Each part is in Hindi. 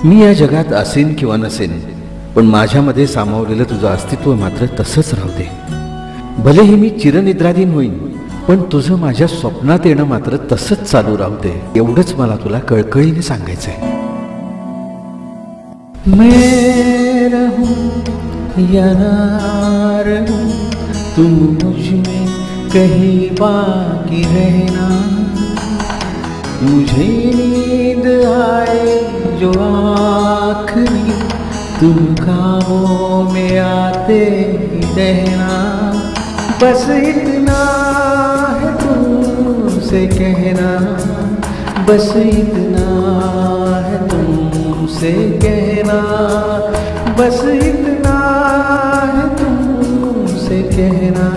मी या जगात असेन किंवा नसेन, पण माझ्यामध्ये सामावलेलं तुझं अस्तित्व मात्र तसंच राहू दे. भलेही मी चिरनिद्राधीन होईन, पण तुझं माझ्या स्वप्नात येणं मात्र तसंच चालू राहू दे. एवढंच मला तुला कळकळीने सांगायचंय. मैं रहूं या ना रहूं, तुम मुझ में कहीं बाकी रहना. मुझे नींद आए जो आखिरी, तुम ख्वाबों में आते ही रहना. बस इतना है तुमसे कहना, बस इतना है तुमसे कहना, बस इतना है तुमसे कहना,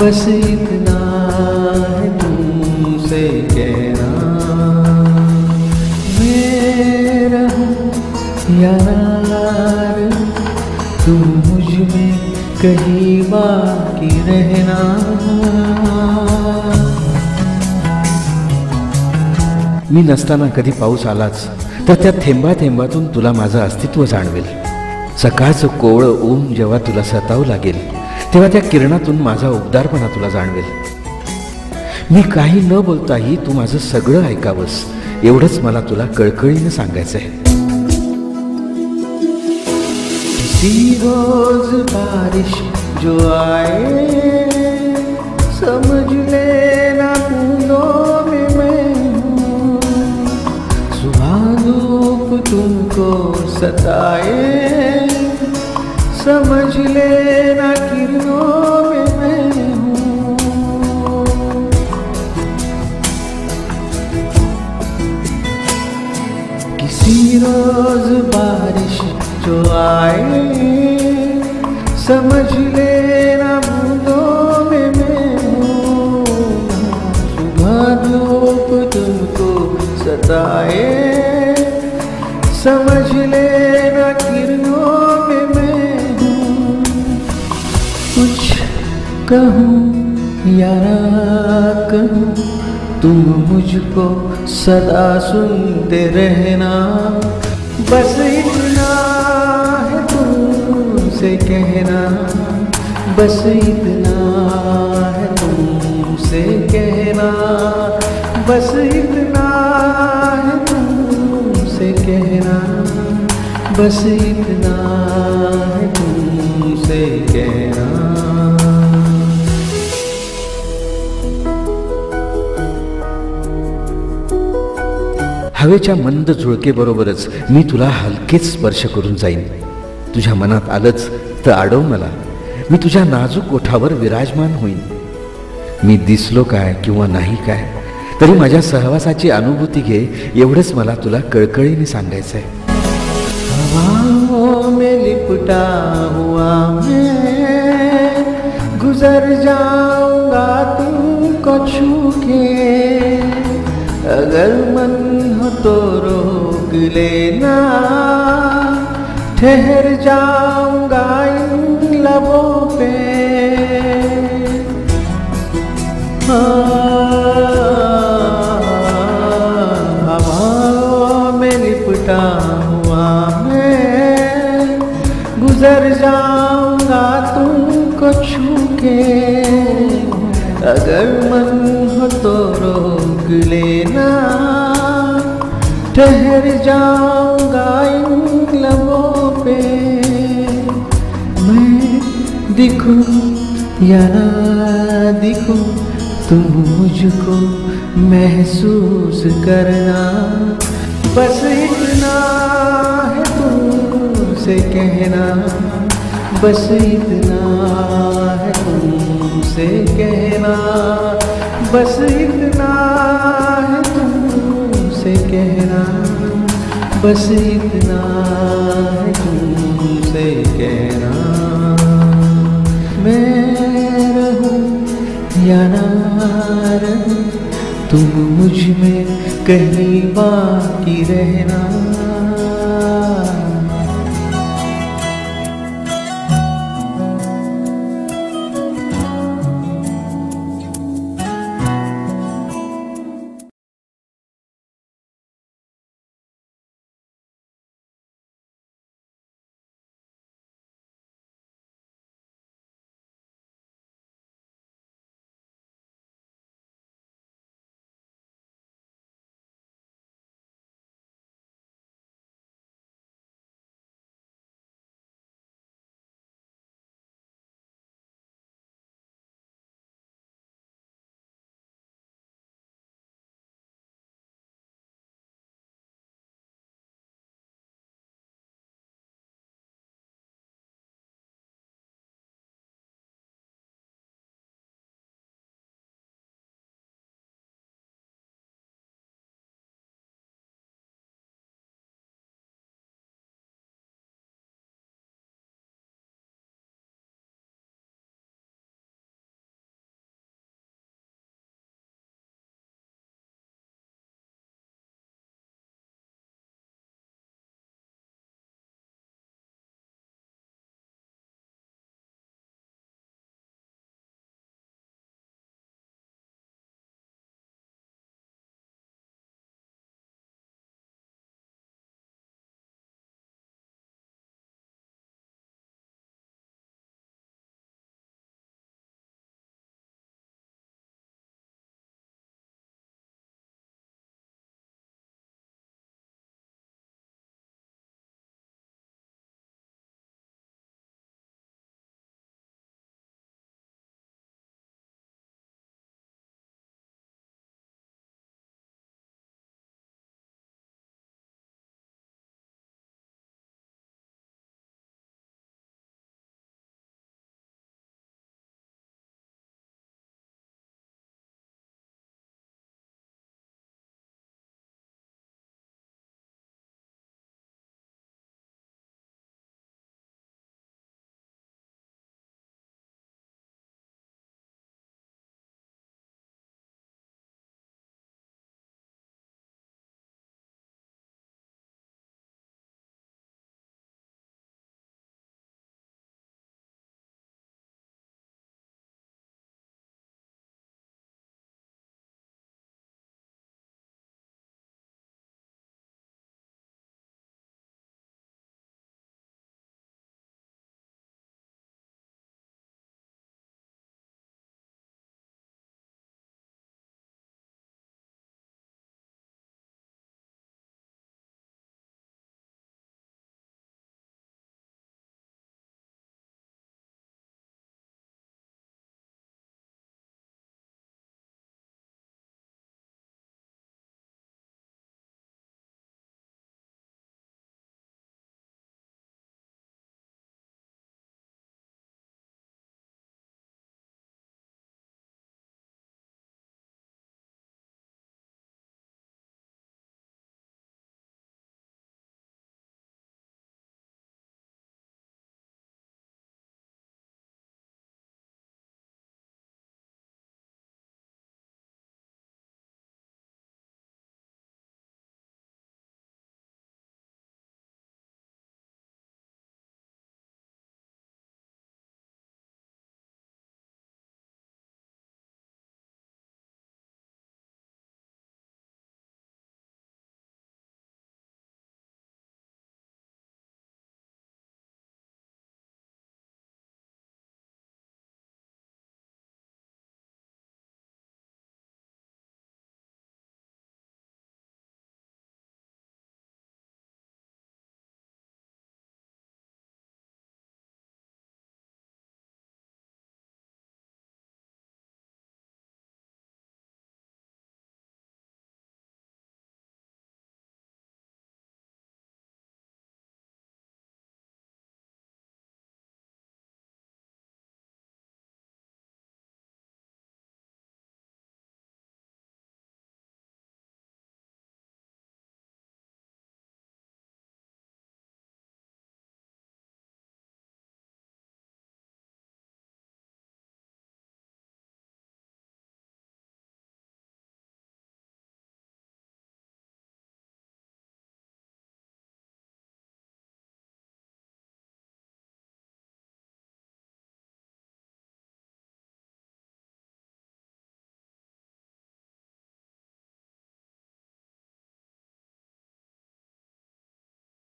बस इतना है तुमसे कहना. मैं रहूं या ना रहूं, तुम मुझ में कहीं बाकी रहना. मी नसताना कधी पाऊस आलाच तर त्या थेंबा थेंबातून तुला माझं अस्तित्व जाणवेल. सकाळचं कोवळं ऊन जेव्हा तुला सतावू लागेल, तेव्हा त्या किरणातून माझा उबदारपणा तुला जाणवेल. मी काही न बोलताही तू माझं सगळं ऐकावंस, एवढंच मला तुला कळकळीनं सांगायचंय. किसी रोज बारिश जो आए, समझ लेना बूंदों में मैं हूँ. सुबह धूप तुमको सताए, समझ लेना किरणों में मैं हूँ. किसी रोज बारिश जो आए, समझ लेना बूंदों में मैं हूँ. सुबह धूप तुमको सताए, समझ लेना किरणों में मैं हूँ. कुछ कहूँ या ना कहूँ, तुम मुझको सदा सुनते रहना. बस इतना है तुमसे कहना, बस इतना है तुमसे कहना, बस इतना है तुमसे कहना, बस इतना है तुमसे कहना. हवेच्या मंद झुळकेबरोबरच मी तुला हलकेच स्पर्श करून जाईन. तुझ्या मनात आलंच तर आडव मला, मी तुझ्या नाजूक ओठावर विराजमान होईन. मी दिसलो काय किंवा नाही काय, तरी माझ्या सहवासाची अनुभूती घे, एवढंच मला तुला कळकळीने सांगायचंय. हवाओं में लिपटा हुआ मैं गुजर जाऊंगा तुमको छू के. अगर मन हो तो रोक लेना, ठहर जाऊंगा इन लबों पे. हवाओं में लिपटा हुआ मैं गुजर जाऊंगा तुमको छू के. अगर मन हो तो रोक लेना, ठहर जाऊंगा इन लबों पे. मैं दिखूं या ना दिखूं, तुम मुझको महसूस करना. बस इतना है तुमसे कहना, बस इतना है तुमसे कहना, बस इतना है तुमसे कहना, बस इतना है तुमसे कहना. मैं रहूं या ना रहूं, तुम मुझ में कहीं बाकी रहना.